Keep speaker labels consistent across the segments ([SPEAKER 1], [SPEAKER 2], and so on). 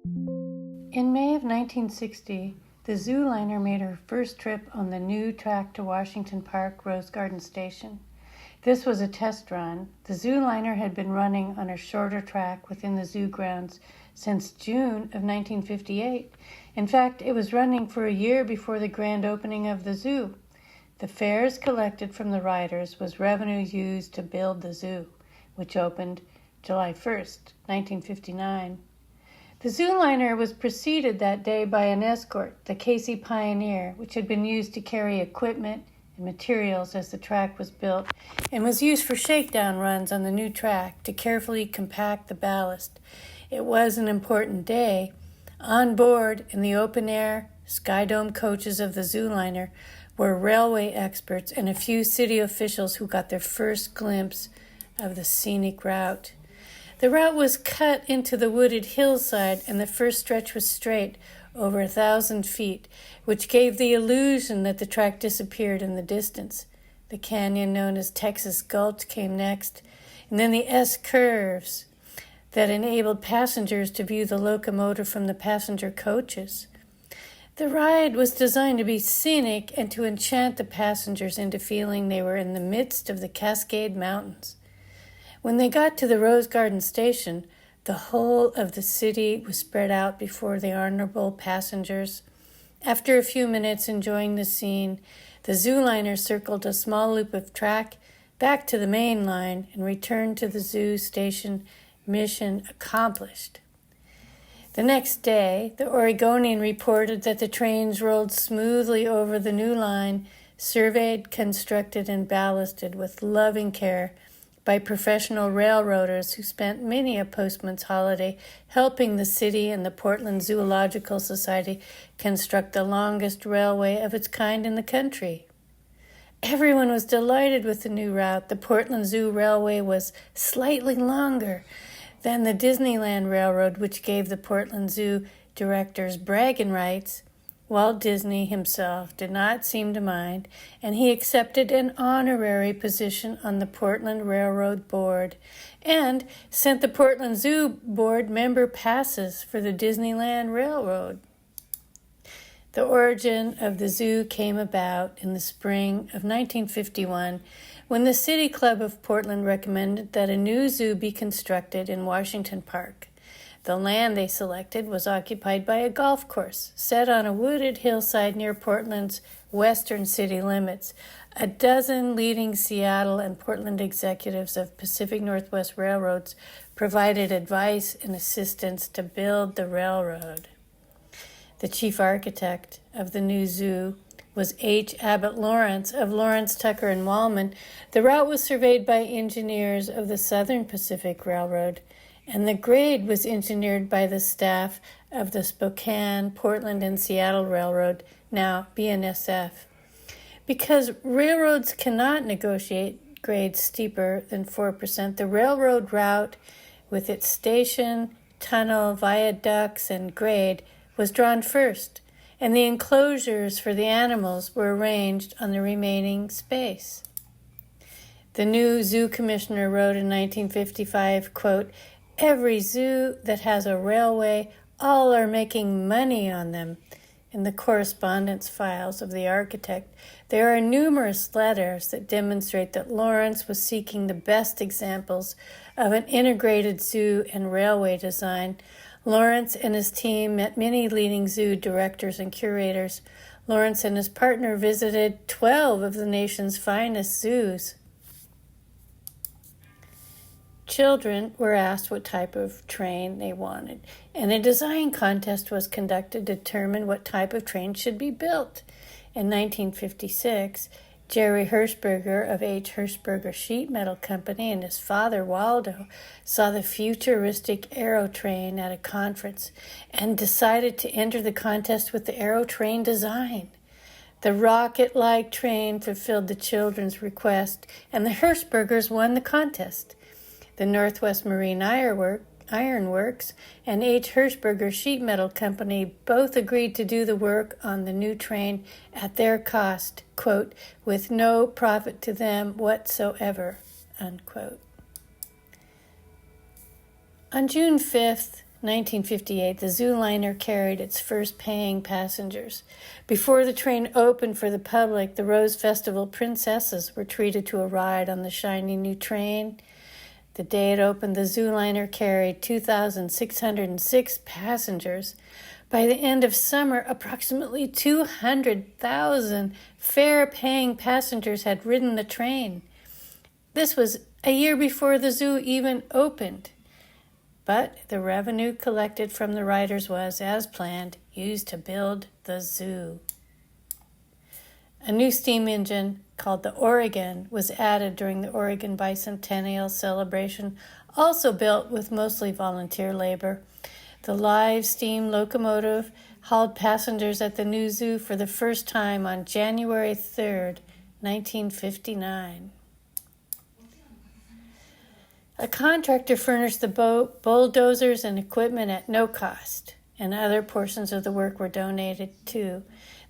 [SPEAKER 1] In May of 1960, the Zooliner made her first trip on the new track to Washington Park Rose Garden Station. This was a test run. The Zooliner had been running on a shorter track within the zoo grounds since June of 1958. In fact, it was running for a year before the grand opening of the zoo. The fares collected from the riders was revenue used to build the zoo, which opened July 1st, 1959. The Zooliner was preceded that day by an escort, the Casey Pioneer, which had been used to carry equipment and materials as the track was built, and was used for shakedown runs on the new track to carefully compact the ballast. It was an important day. On board, in the open-air, sky-dome coaches of the Zooliner, were railway experts and a few city officials who got their first glimpse of the scenic route. The route was cut into the wooded hillside, and the first stretch was straight, over 1,000 feet, which gave the illusion that the track disappeared in the distance. The canyon known as Texas Gulch came next, and then the S-curves that enabled passengers to view the locomotive from the passenger coaches. The ride was designed to be scenic and to enchant the passengers into feeling they were in the midst of the Cascade Mountains. When they got to the Rose Garden Station, the whole of the city was spread out before the honorable passengers. After a few minutes enjoying the scene, the Zooliner circled a small loop of track back to the main line and returned to the zoo station. Mission accomplished. The next day, the Oregonian reported that the trains rolled smoothly over the new line, surveyed, constructed, and ballasted with loving care by professional railroaders who spent many a postman's holiday helping the city and the Portland Zoological Society construct the longest railway of its kind in the country. Everyone was delighted with the new route. The Portland Zoo Railway was slightly longer than the Disneyland Railroad, which gave the Portland Zoo directors bragging rights. Walt Disney himself did not seem to mind, and he accepted an honorary position on the Portland Railroad Board and sent the Portland Zoo Board member passes for the Disneyland Railroad. The origin of the zoo came about in the spring of 1951 when the City Club of Portland recommended that a new zoo be constructed in Washington Park. The land they selected was occupied by a golf course set on a wooded hillside near Portland's western city limits. A dozen leading Seattle and Portland executives of Pacific Northwest Railroads provided advice and assistance to build the railroad. The chief architect of the new zoo was H. Abbott Lawrence of Lawrence, Tucker, and Wallman. The route was surveyed by engineers of the Southern Pacific Railroad, and the grade was engineered by the staff of the Spokane, Portland, and Seattle Railroad, now BNSF. Because railroads cannot negotiate grades steeper than 4%, the railroad route, with its station, tunnel, viaducts, and grade, was drawn first, and the enclosures for the animals were arranged on the remaining space. The new zoo commissioner wrote in 1955, quote, "Every zoo that has a railway, all are making money on them." In the correspondence files of the architect, there are numerous letters that demonstrate that Lawrence was seeking the best examples of an integrated zoo and railway design. Lawrence and his team met many leading zoo directors and curators. Lawrence and his partner visited 12 of the nation's finest zoos. Children were asked what type of train they wanted, and a design contest was conducted to determine what type of train should be built. In 1956, Jerry Hershberger of H. Hershberger Sheet Metal Company and his father, Waldo, saw the futuristic Aerotrain at a conference and decided to enter the contest with the Aerotrain design. The rocket-like train fulfilled the children's request, and the Hershbergers won the contest. The Northwest Marine Ironworks and H. Hershberger Sheet Metal Company both agreed to do the work on the new train at their cost, quote, "with no profit to them whatsoever," unquote. On June 5th, 1958, the Zooliner carried its first paying passengers. Before the train opened for the public, the Rose Festival princesses were treated to a ride on the shiny new train. The day it opened, the Zooliner carried 2,606 passengers. By the end of summer, approximately 200,000 fare-paying passengers had ridden the train. This was a year before the zoo even opened. But the revenue collected from the riders was, as planned, used to build the zoo. A new steam engine called the Oregon was added during the Oregon Bicentennial celebration, also built with mostly volunteer labor. The live steam locomotive hauled passengers at the new zoo for the first time on January 3rd, 1959. A contractor furnished the bulldozers and equipment at no cost, and other portions of the work were donated too.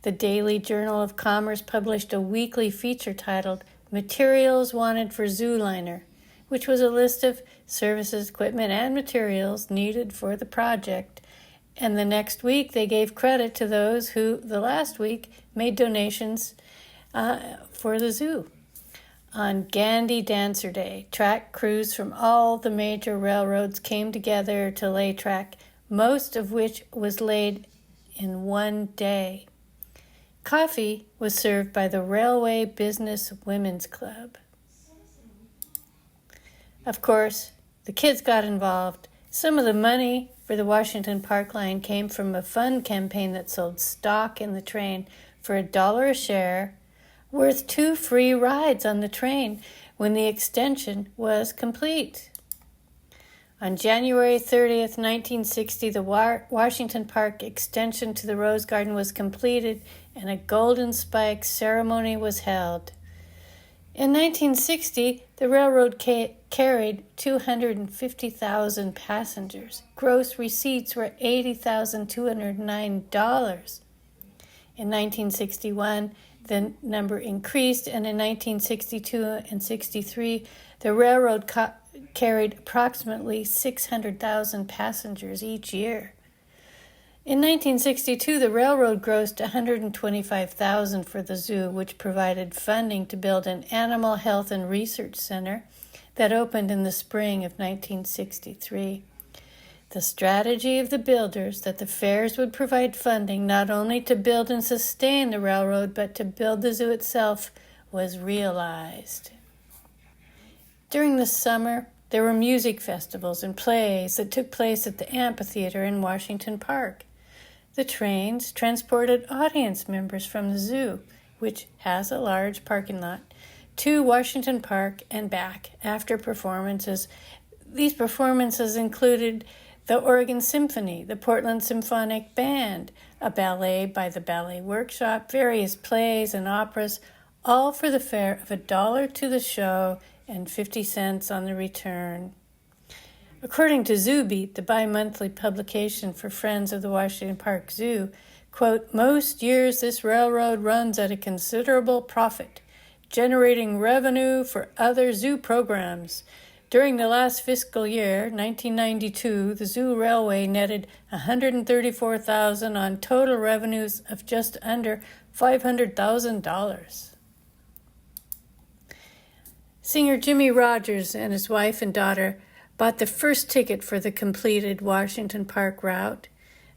[SPEAKER 1] The Daily Journal of Commerce published a weekly feature titled Materials Wanted for Zooliner, which was a list of services, equipment, and materials needed for the project. And the next week, they gave credit to those who, the last week, made donations for the zoo. On Gandy Dancer Day, track crews from all the major railroads came together to lay track, most of which was laid in one day. Coffee was served by the Railway Business Women's Club. Of course, the kids got involved. Some of the money for the Washington Park line came from a fund campaign that sold stock in the train for $1 a share, worth 2 free rides on the train when the extension was complete. On January 30th, 1960, the Washington Park extension to the Rose Garden was completed and a golden spike ceremony was held. In 1960, the railroad carried 250,000 passengers. Gross receipts were $80,209. In 1961, the number increased, and in 1962 and 63, the railroad carried approximately 600,000 passengers each year. In 1962, the railroad grossed $125,000 for the zoo, which provided funding to build an animal health and research center that opened in the spring of 1963. The strategy of the builders that the fairs would provide funding not only to build and sustain the railroad, but to build the zoo itself was realized. During the summer, there were music festivals and plays that took place at the amphitheater in Washington Park. The trains transported audience members from the zoo, which has a large parking lot, to Washington Park and back after performances. These performances included the Oregon Symphony, the Portland Symphonic Band, a ballet by the Ballet Workshop, various plays and operas, all for the fare of $1 to the show and 50 cents on the return. According to ZooBeat, the bi-monthly publication for Friends of the Washington Park Zoo, quote, most years this railroad runs at a considerable profit, generating revenue for other zoo programs. During the last fiscal year, 1992, the Zoo Railway netted $134,000 on total revenues of just under $500,000. Singer Jimmie Rodgers and his wife and daughter bought the first ticket for the completed Washington Park route.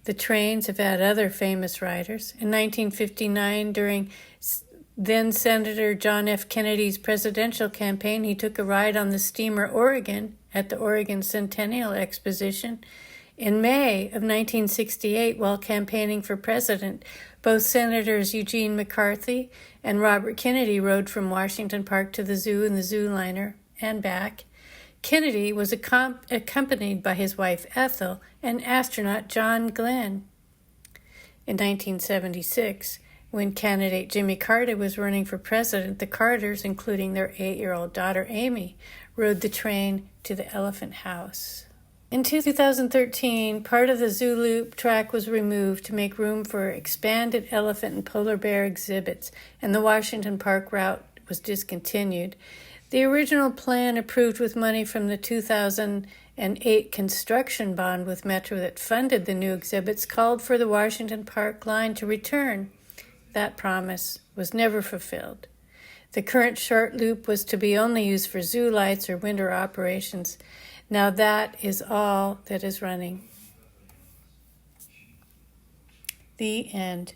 [SPEAKER 1] The trains have had other famous riders. In 1959, during then-Senator John F. Kennedy's presidential campaign, he took a ride on the steamer Oregon at the Oregon Centennial Exposition. In May of 1968, while campaigning for president, both Senators Eugene McCarthy and Robert Kennedy rode from Washington Park to the zoo in the Zooliner and back. Kennedy was accompanied by his wife Ethel and astronaut John Glenn. In 1976, when candidate Jimmy Carter was running for president, the Carters, including their 8-year-old daughter Amy, rode the train to the Elephant House. In 2013, part of the Zoo Loop track was removed to make room for expanded elephant and polar bear exhibits, and the Washington Park route was discontinued. The original plan, approved with money from the 2000 and 8 construction bond with Metro that funded the new exhibits called for the Washington Park line to return. That promise was never fulfilled. The current short loop was to be only used for zoo lights or winter operations. Now that is all that is running. The end.